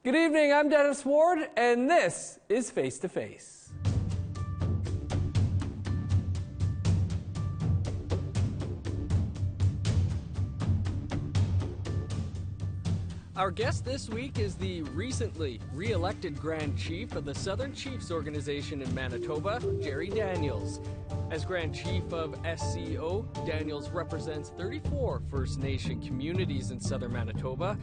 Good evening, I'm Dennis Ward, and this is Face to Face. Our guest this week is the recently re-elected Grand Chief of the Southern Chiefs organization in Manitoba, Jerry Daniels. As Grand Chief of SCO, Daniels represents 34 First Nation communities in southern Manitoba.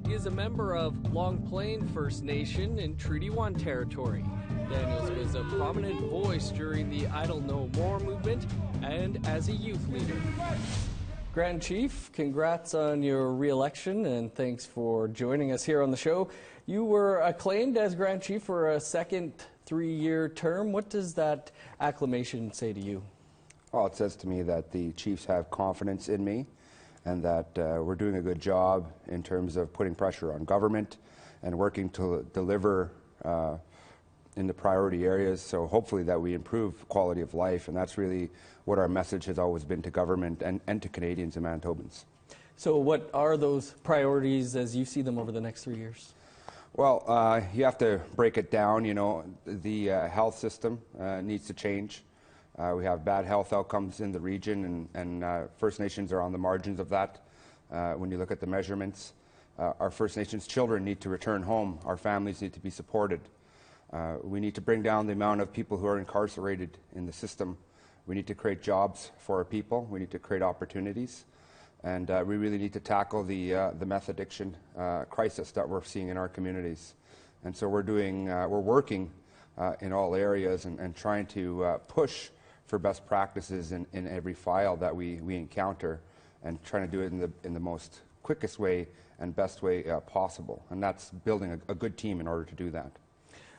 He is a member of Long Plain First Nation in Treaty 1 territory. Daniels was a prominent voice during the Idle No More movement and as a youth leader. Grand Chief, congrats on your re-election and thanks for joining us here on the show. You were acclaimed as Grand Chief for a second three-year term. What does that acclamation say to you? Well, it says to me that the Chiefs have confidence in me and that we're doing a good job in terms of putting pressure on government and working to deliver in the priority areas, so hopefully that we improve quality of life, and that's really what our message has always been to government and to Canadians and Manitobans. So what are those priorities as you see them over the next 3 years? Well, you have to break it down. You know, the health system needs to change. We have bad health outcomes in the region, and First Nations are on the margins of that when you look at the measurements. Our First Nations children need to return home. Our families need to be supported. We need to bring down the amount of people who are incarcerated in the system. We need to create jobs for our people. We need to create opportunities. And we really need to tackle the meth addiction crisis that we're seeing in our communities. And so we're working in all areas and trying to push for best practices in every file that we encounter, and trying to do it in the most quickest way and best way possible. And that's building a good team in order to do that.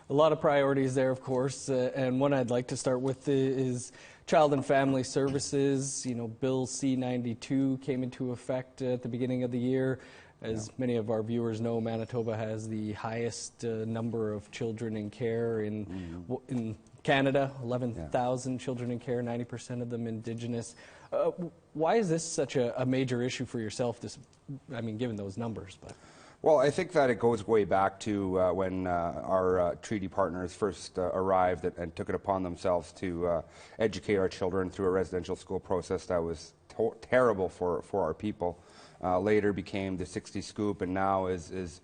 A lot of priorities there, of course, and one I'd like to start with is Child and Family Services. You know, Bill C-92 came into effect at the beginning of the year. As many of our viewers know, Manitoba has the highest number of children in care in Canada, 11,000 children in care, 90% of them Indigenous. Why is this such a major issue for yourself, given those numbers? Well, I think that it goes way back to when our treaty partners first arrived and took it upon themselves to educate our children through a residential school process that was terrible for our people. Later became the 60 Scoop, and now is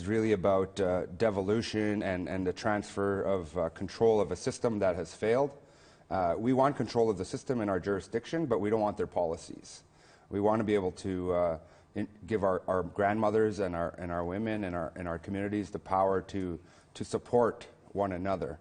really about devolution and the transfer of control of a system that has failed. We want control of the system in our jurisdiction, but we don't want their policies. We want to be able to give our grandmothers and our women and our communities the power to support one another,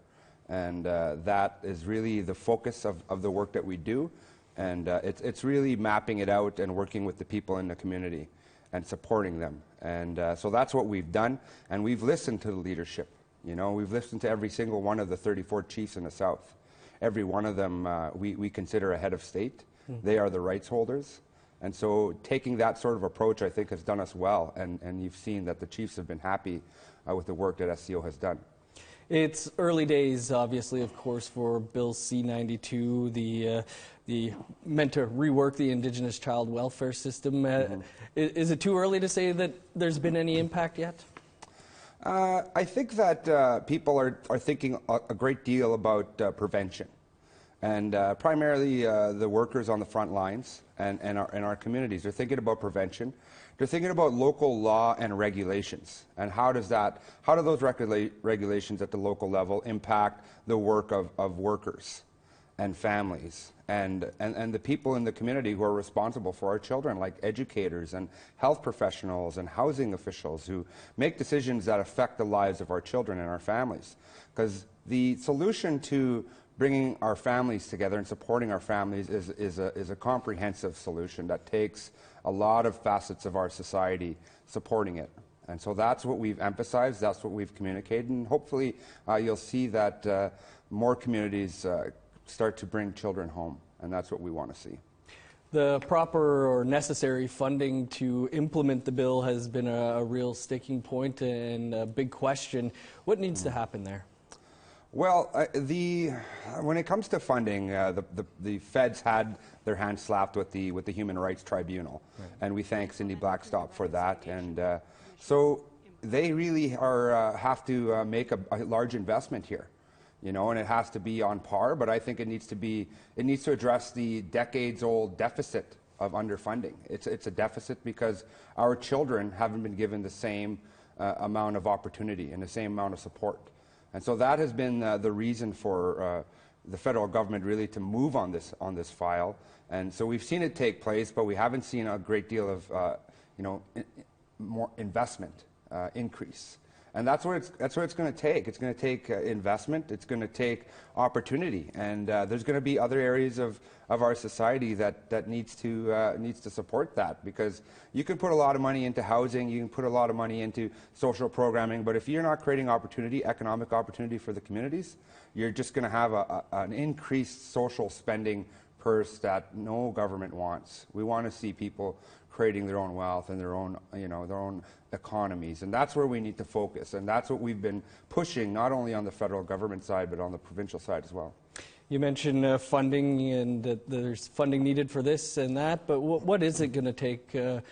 and that is really the focus of the work that we do, and it's really mapping it out and working with the people in the community and supporting them, and so that's what we've done, and we've listened to the leadership. You know, we've listened to every single one of the 34 chiefs in the South. Every one of them we consider a head of state. They are the rights holders. And so taking that sort of approach, I think, has done us well, and you've seen that the Chiefs have been happy with the work that SCO has done. It's early days, obviously, of course, for Bill C-92, the meant to rework the Indigenous child welfare system. Is it too early to say that there's been any impact yet? I think that people are thinking a great deal about prevention. And primarily the workers on the front lines and our communities. They're thinking about prevention. They're thinking about local law and regulations, and how do those regulations at the local level impact the work of workers and families and the people in the community who are responsible for our children, like educators and health professionals and housing officials who make decisions that affect the lives of our children and our families. Because the solution to bringing our families together and supporting our families is a comprehensive solution that takes a lot of facets of our society supporting it. And so that's what we've emphasized, that's what we've communicated, and hopefully you'll see that more communities start to bring children home, and that's what we want to see. The proper or necessary funding to implement the bill has been a real sticking point and a big question. What needs to happen there? Well, when it comes to funding, the feds had their hands slapped with the Human Rights Tribunal, right. And we thank Cindy Blackstock for that. And so they really have to make a large investment here, and it has to be on par. But I think it needs to address the decades-old deficit of underfunding. It's a deficit because our children haven't been given the same amount of opportunity and the same amount of support. And so that has been the reason for the federal government really to move on this file. And so we've seen it take place, but we haven't seen a great deal of more investment increase. And that's what it's going to take. It's going to take investment. It's going to take opportunity. And there's going to be other areas of our society that needs to support that, because you can put a lot of money into housing, you can put a lot of money into social programming, but if you're not creating opportunity, economic opportunity for the communities, you're just going to have an increased social spending purse that no government wants. We want to see people creating their own wealth and their own economies, and that's where we need to focus, and that's what we've been pushing, not only on the federal government side but on the provincial side as well. You mentioned funding, and that there's funding needed for this and that, but what is it going to take to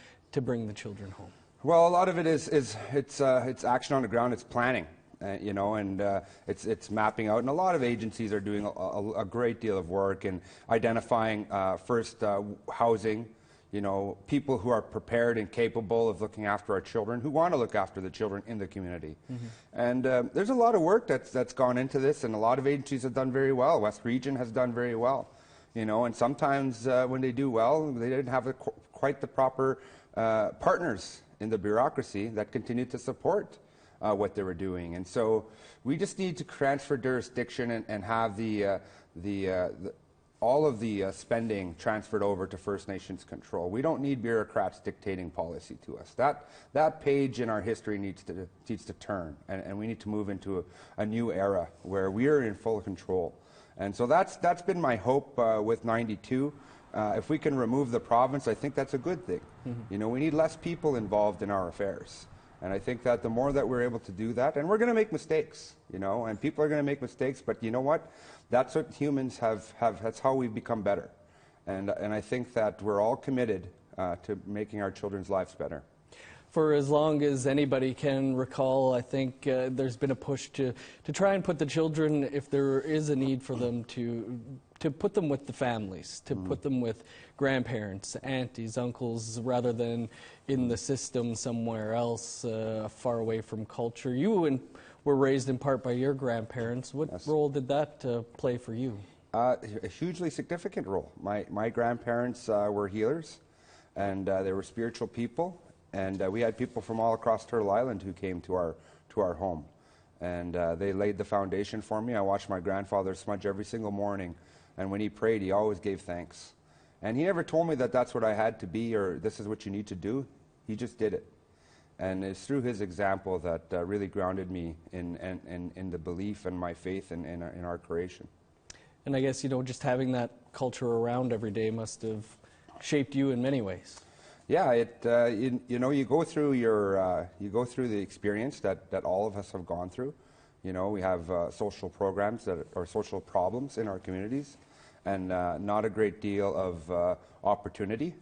bring the children home? Well, a lot of it is action on the ground. It's planning, and it's mapping out, and a lot of agencies are doing a great deal of work in identifying first housing. People who are prepared and capable of looking after our children, who want to look after the children in the community. Mm-hmm. And there's a lot of work that's gone into this, and a lot of agencies have done very well. West Region has done very well, and sometimes when they do well, they didn't have quite the proper partners in the bureaucracy that continued to support what they were doing. And so we just need to transfer jurisdiction and have all of the spending transferred over to First Nations control. We don't need bureaucrats dictating policy to us. That page in our history needs to turn, and we need to move into a new era where we are in full control. And so that's been my hope with 92. If we can remove the province, I think that's a good thing. Mm-hmm. We need less people involved in our affairs. And I think that the more that we're able to do that, and we're going to make mistakes, and people are going to make mistakes, but you know what? That's what humans that's how we've become better. And I think that we're all committed to making our children's lives better. For as long as anybody can recall, I think there's been a push to try and put the children, if there is a need for them, to put them with the families, to put them with grandparents, aunties, uncles, rather than in the system somewhere else, far away from culture. You were raised in part by your grandparents. What Yes. role did that play for you? A hugely significant role. My grandparents were healers, and they were spiritual people, and we had people from all across Turtle Island who came to our home, and they laid the foundation for me. I watched my grandfather smudge every single morning, and when he prayed, he always gave thanks. And he never told me that that's what I had to be or this is what you need to do. He just did it. And it's through his example that really grounded me in the belief and my faith in our creation. And I guess, just having that culture around every day must have shaped you in many ways. Yeah, you go through the experience that all of us have gone through. We have social programs or social problems in our communities, and not a great deal of opportunity.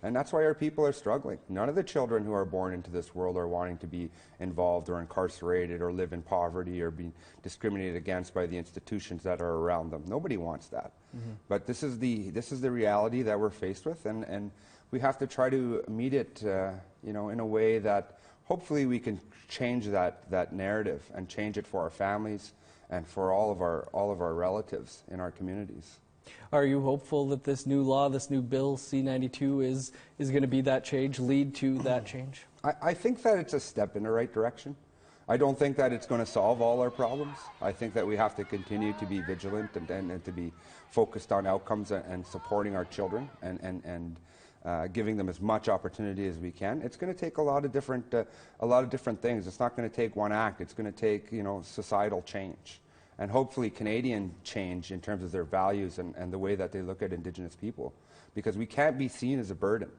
And that's why our people are struggling. None of the children who are born into this world are wanting to be involved or incarcerated or live in poverty or be discriminated against by the institutions that are around them. Nobody wants that. Mm-hmm. But this is the reality that we're faced with, and we have to try to meet it in a way that hopefully we can change that narrative and change it for our families and for all of our relatives in our communities. Are you hopeful that this new law, this new bill, C-92, is going to be that change, lead to that change? I think that it's a step in the right direction. I don't think that it's going to solve all our problems. I think that we have to continue to be vigilant and to be focused on outcomes and supporting our children and giving them as much opportunity as we can. It's going to take a lot of different things. It's not going to take one act. It's going to take societal change. And hopefully Canadian change in terms of their values and the way that they look at Indigenous people. Because we can't be seen as a burden.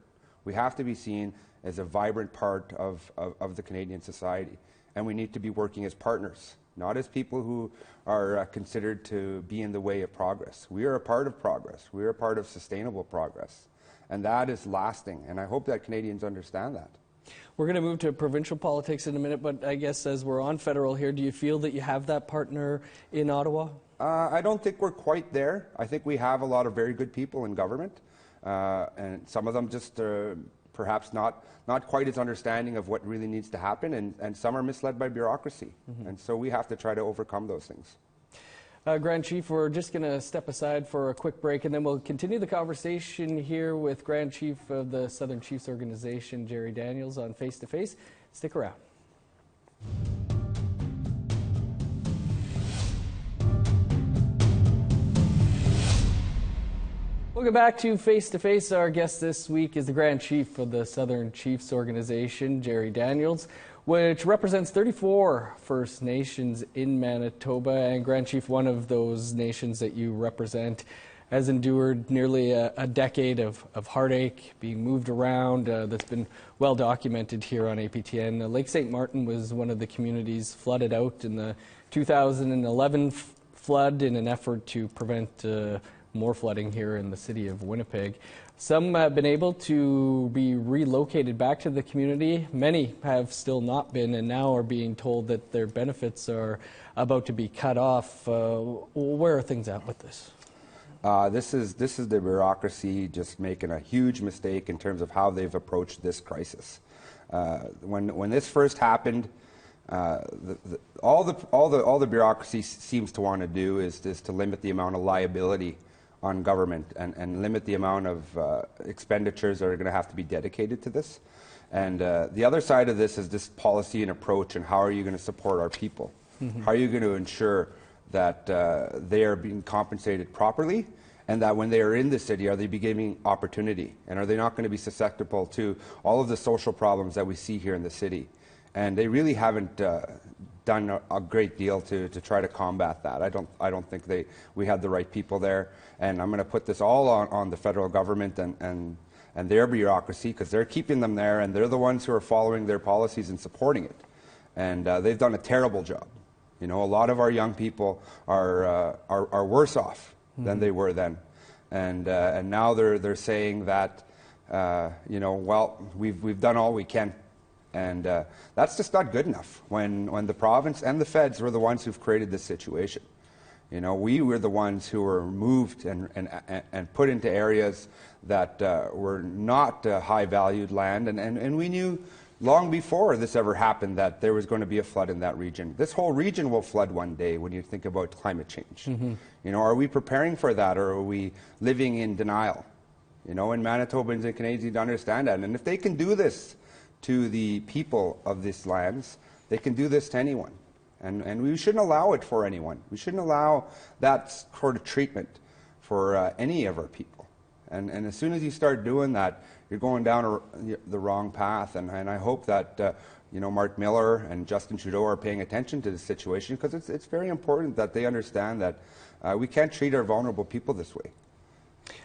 We have to be seen as a vibrant part of the Canadian society. And we need to be working as partners, not as people who are considered to be in the way of progress. We are a part of progress. We are a part of sustainable progress. And that is lasting. And I hope that Canadians understand that. We're going to move to provincial politics in a minute, but I guess as we're on federal here, do you feel that you have that partner in Ottawa? I don't think we're quite there. I think we have a lot of very good people in government, and some of them just perhaps not quite as understanding of what really needs to happen, and some are misled by bureaucracy. And so we have to try to overcome those things. Grand Chief, we're just going to step aside for a quick break, and then we'll continue the conversation here with Grand Chief of the Southern Chiefs Organization, Jerry Daniels, on Face to Face. Stick around. Welcome back to Face to Face. Our guest this week is the Grand Chief of the Southern Chiefs Organization, Jerry Daniels, which represents 34 First Nations in Manitoba. And Grand Chief, one of those nations that you represent has endured nearly a decade of heartache, being moved around. That's been well documented here on APTN. Lake St. Martin was one of the communities flooded out in the 2011 flood in an effort to prevent more flooding here in the city of Winnipeg. Some have been able to be relocated back to the community. Many have still not been, and now are being told that their benefits are about to be cut off. Where are things at with this? This is the bureaucracy just making a huge mistake in terms of how they've approached this crisis. When this first happened, all the bureaucracy seems to want to do is to limit the amount of liability on government and limit the amount of expenditures that are going to have to be dedicated to this. And the other side of this is this policy and approach, and how are you going to support our people? How are you going to ensure that they are being compensated properly, and that when they are in the city, are they be given opportunity? And are they not going to be susceptible to all of the social problems that we see here in the city? And they really haven't done a great deal to try to combat that. I don't think we had the right people there. And I'm going to put this all on the federal government and their bureaucracy, because they're keeping them there, and they're the ones who are following their policies and supporting it. And they've done a terrible job. You know, a lot of our young people are worse off than they were then. And now they're saying that, you know, well, we've done all we can. And that's just not good enough when the province and the feds were the ones who've created this situation. You know, we were the ones who were moved and put into areas that were not high-valued land, and we knew long before this ever happened that there was going to be a flood in that region. This whole region will flood one day when you think about climate change. You know, are we preparing for that, or are we living in denial? You know, and Manitobans and Canadians need to understand that. And if they can do this to the people of these lands, they can do this to anyone. And we shouldn't allow it for anyone. We shouldn't allow that sort of treatment for any of our people. And as soon as you start doing that, you're going down the wrong path. And I hope that you know, Mark Miller and Justin Trudeau are paying attention to the situation, because it's very important that they understand that we can't treat our vulnerable people this way.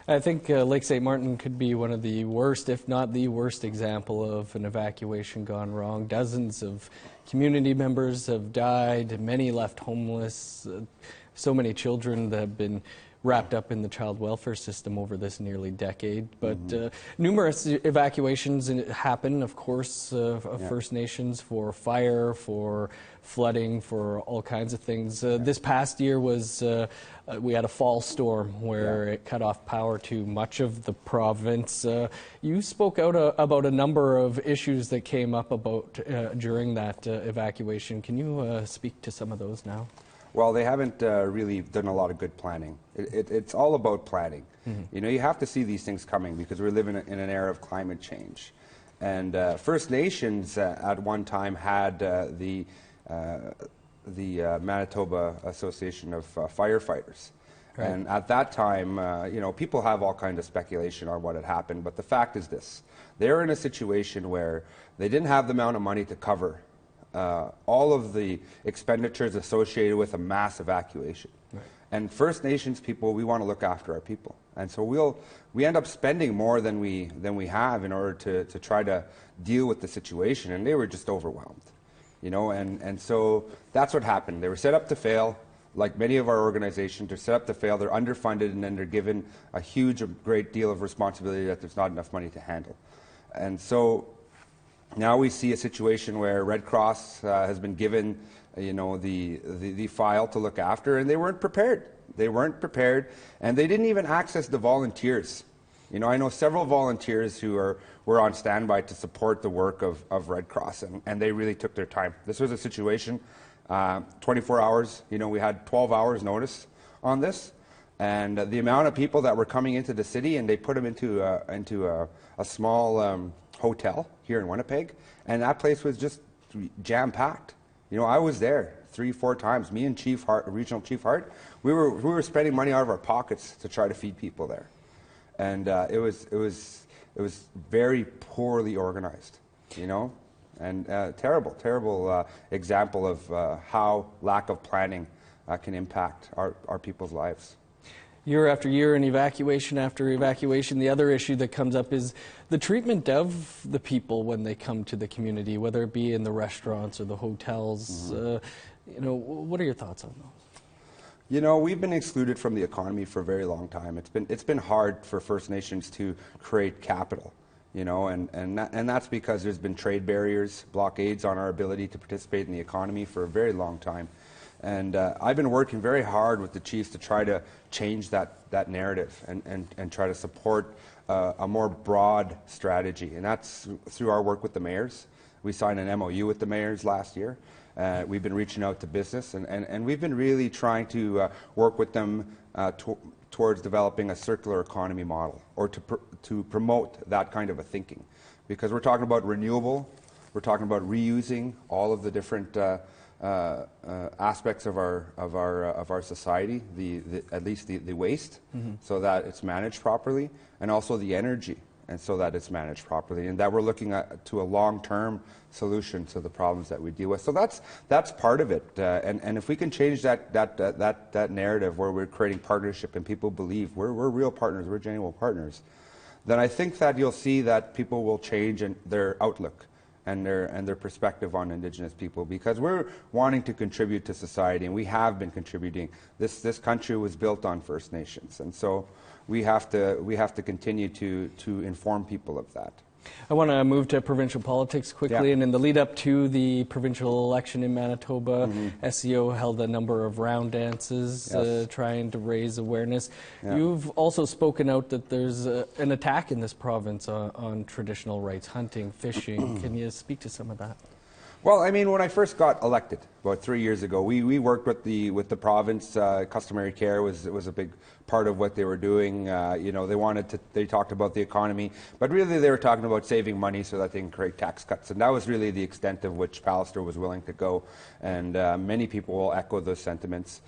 I think Lake St. Martin could be one of the worst, if not the worst, example of an evacuation gone wrong. Dozens of community members have died, many left homeless, so many children that have been wrapped up in the child welfare system over this nearly decade. But numerous evacuations happen, of course, of First Nations for fire, for flooding, for all kinds of things. This past year was, we had a fall storm where it cut off power to much of the province. You spoke out about a number of issues that came up about during that evacuation. Can you speak to some of those now? Well, they haven't really done a lot of good planning. It's all about planning. You know, you have to see these things coming, because we're living in an era of climate change. And First Nations at one time had the Manitoba Association of Firefighters. Right. And at that time, you know, people have all kinds of speculation on what had happened, but the fact is this: they were in a situation where they didn't have the amount of money to cover all of the expenditures associated with a mass evacuation. Right. And First Nations people, we want to look after our people, and so we end up spending more than we have in order to try to deal with the situation, and they were just overwhelmed, you know, and so that's what happened. They were set up to fail, like many of our organizations. They're set up to fail. They're underfunded, and then they're given a great deal of responsibility that there's not enough money to handle. And so Now we see a situation where Red Cross has been given, the file to look after, and they weren't prepared. They weren't prepared, and they didn't even access the volunteers. I know several volunteers who were on standby to support the work of Red Cross, and they really took their time. This was a situation, 24 hours, we had 12 hours notice on this, and the amount of people that were coming into the city, and they put them into a small hotel here in Winnipeg, and that place was just jam-packed. I was there 3-4 times. Me and Regional Chief Hart, we were spending money out of our pockets to try to feed people there, and it was very poorly organized, and terrible example of how lack of planning can impact our people's lives. Year after year and evacuation after evacuation, the other issue that comes up is the treatment of the people when they come to the community, whether it be in the restaurants or the hotels. What are your thoughts on those? We've been excluded from the economy for a very long time. It's been hard for First Nations to create capital, and that's because there's been trade barriers, blockades on our ability to participate in the economy for a very long time. And I've been working very hard with the chiefs to try to change that narrative and try to support a more broad strategy. And that's through our work with the mayors. We signed an MOU with the mayors last year. We've been reaching out to business, and we've been really trying to work with them towards developing a circular economy model, or to promote that kind of a thinking. Because we're talking about renewable, we're talking about reusing all of the different aspects of our society, at least the waste, so that it's managed properly, and also the energy, and so that it's managed properly, and that we're looking to a long-term solution to the problems that we deal with. So that's part of it, and if we can change that narrative where we're creating partnership and people believe we're real partners, we're genuine partners, then I think that you'll see that people will change in their outlook and their perspective on Indigenous people, because we're wanting to contribute to society, and we have been contributing. This country was built on First Nations, and so we have to continue to inform people of that. I want to move to provincial politics quickly, and in the lead up to the provincial election in Manitoba, SCO held a number of round dances trying to raise awareness. You've also spoken out that there's an attack in this province on traditional rights, hunting, fishing. Can you speak to some of that? Well, I mean, when I first got elected about 3 years ago, we worked with the province. Customary care was a big part of what they were doing. They talked about the economy, but really they were talking about saving money so that they can create tax cuts, and that was really the extent of which Pallister was willing to go. And many people will echo those sentiments.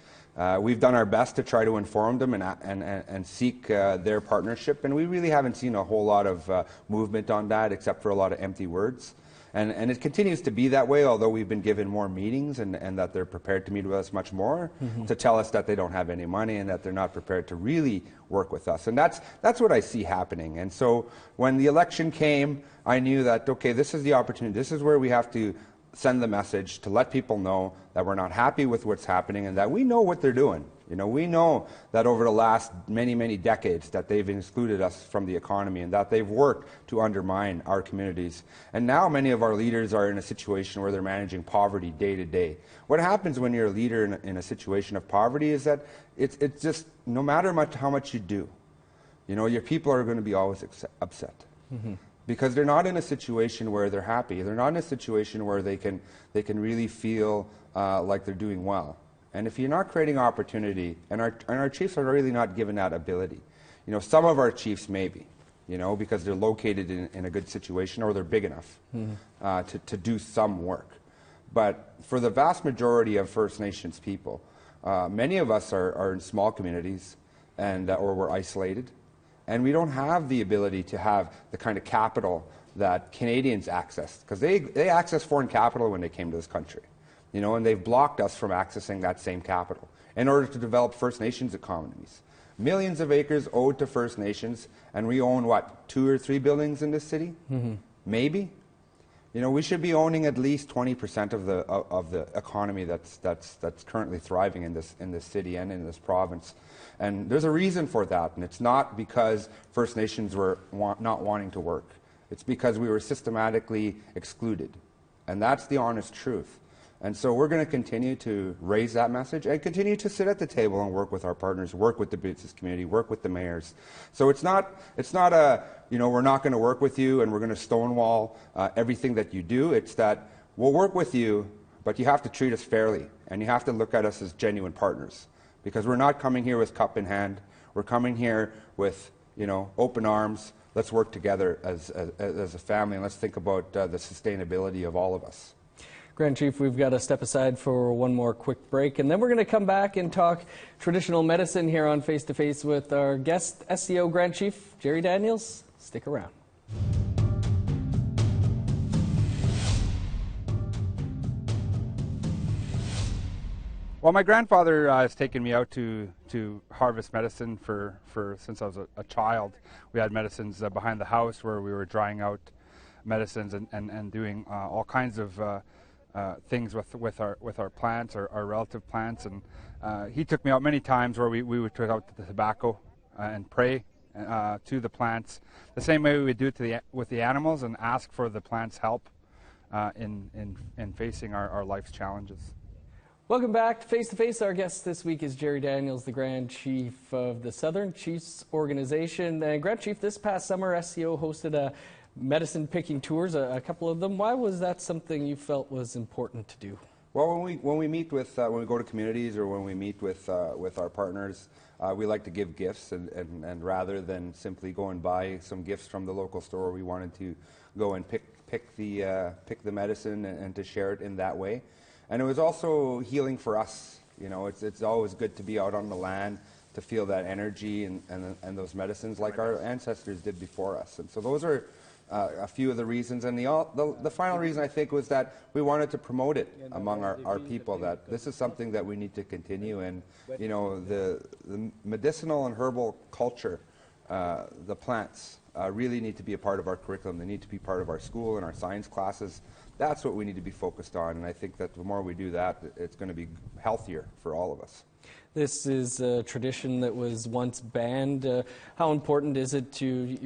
We've done our best to try to inform them and seek their partnership, and we really haven't seen a whole lot of movement on that, except for a lot of empty words. And it continues to be that way, although we've been given more meetings and that they're prepared to meet with us much more, to tell us that they don't have any money and that they're not prepared to really work with us. And that's what I see happening. And so when the election came, I knew that, okay, this is the opportunity. This is where we have to send the message to let people know that we're not happy with what's happening and that we know what they're doing. We know that over the last many decades that they've excluded us from the economy and that they've worked to undermine our communities. And now many of our leaders are in a situation where they're managing poverty day to day. What happens when you're a leader in a situation of poverty is that it's just, no matter how much you do, your people are going to be always upset. Because they're not in a situation where they're happy. They're not in a situation where they can really feel like they're doing well. And if you're not creating opportunity, and our chiefs are really not given that ability. Some of our chiefs maybe, because they're located in a good situation or they're big enough to do some work. But for the vast majority of First Nations people, many of us are in small communities or we're isolated. And we don't have the ability to have the kind of capital that Canadians access, because they accessed foreign capital when they came to this country. And they've blocked us from accessing that same capital in order to develop First Nations economies. Millions of acres owed to First Nations, and we own, 2 or 3 buildings in this city? Maybe. We should be owning at least 20% of the economy that's currently thriving in this city and in this province. And there's a reason for that, and it's not because First Nations were not wanting to work. It's because we were systematically excluded. And that's the honest truth. And so we're going to continue to raise that message and continue to sit at the table and work with our partners, work with the business community, work with the mayors. So it's not a, we're not going to work with you and we're going to stonewall everything that you do. It's that we'll work with you, but you have to treat us fairly and you have to look at us as genuine partners, because we're not coming here with cup in hand. We're coming here with, open arms. Let's work together as a family, and let's think about the sustainability of all of us. Grand Chief, we've got to step aside for one more quick break, and then we're going to come back and talk traditional medicine here on Face to Face with our guest, SCO Grand Chief Jerry Daniels. Stick around. Well, my grandfather has taken me out to harvest medicine since I was a child. We had medicines behind the house where we were drying out medicines and doing all kinds of things with our plants, our relative plants, and he took me out many times where we would take out the tobacco and pray to the plants, the same way we would do it with the animals, and ask for the plants' help in facing our life's challenges. Welcome back to Face to Face. Our guest this week is Jerry Daniels, the Grand Chief of the Southern Chiefs organization. And Grand Chief, this past summer, SCO hosted a medicine picking tours, a couple of them. Why was that something you felt was important to do? Well, when we meet with when we go to communities or when we meet with our partners, we like to give gifts, and rather than simply go and buy some gifts from the local store, we wanted to go and pick the medicine and to share it in that way. And it was also healing for us. It's always good to be out on the land, to feel that energy and those medicines like our ancestors did before us. And so those are a few of the reasons. And the final reason, I think, was that we wanted to promote it among our people, that this is something that we need to continue. And, the medicinal and herbal culture, the plants, really need to be a part of our curriculum. They need to be part of our school and our science classes. That's what we need to be focused on, and I think that the more we do that, it's going to be healthier for all of us. This is a tradition that was once banned. How important is it to,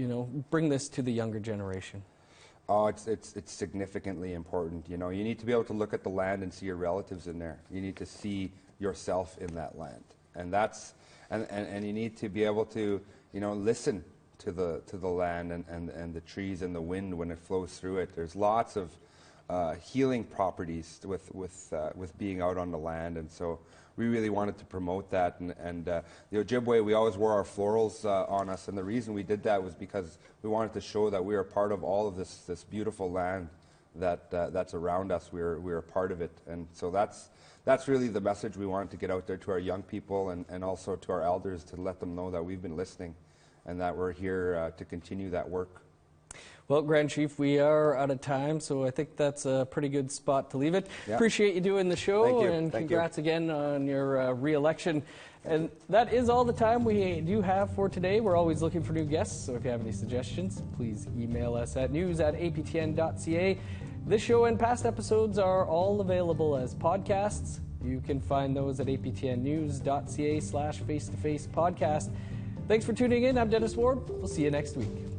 bring this to the younger generation? Oh, it's significantly important. You need to be able to look at the land and see your relatives in there. You need to see yourself in that land, and and you need to be able to, listen to the land and the trees and the wind when it flows through it. There's lots of healing properties with being out on the land, and so we really wanted to promote that. And the Ojibwe, we always wore our florals on us, and the reason we did that was because we wanted to show that we are part of all of this beautiful land that's around us. We're a part of it, and so that's really the message we wanted to get out there to our young people and also to our elders, to let them know that we've been listening and that we're here to continue that work. Well, Grand Chief, we are out of time, so I think that's a pretty good spot to leave it. Yeah. Appreciate you doing the show. Thank you. And Thank congrats you. again on your re-election. And that is all the time we do have for today. We're always looking for new guests, so if you have any suggestions, please email us at news@aptn.ca. This show and past episodes are all available as podcasts. You can find those at aptnnews.ca/face-to-face podcast. Thanks for tuning in. I'm Dennis Ward. We'll see you next week.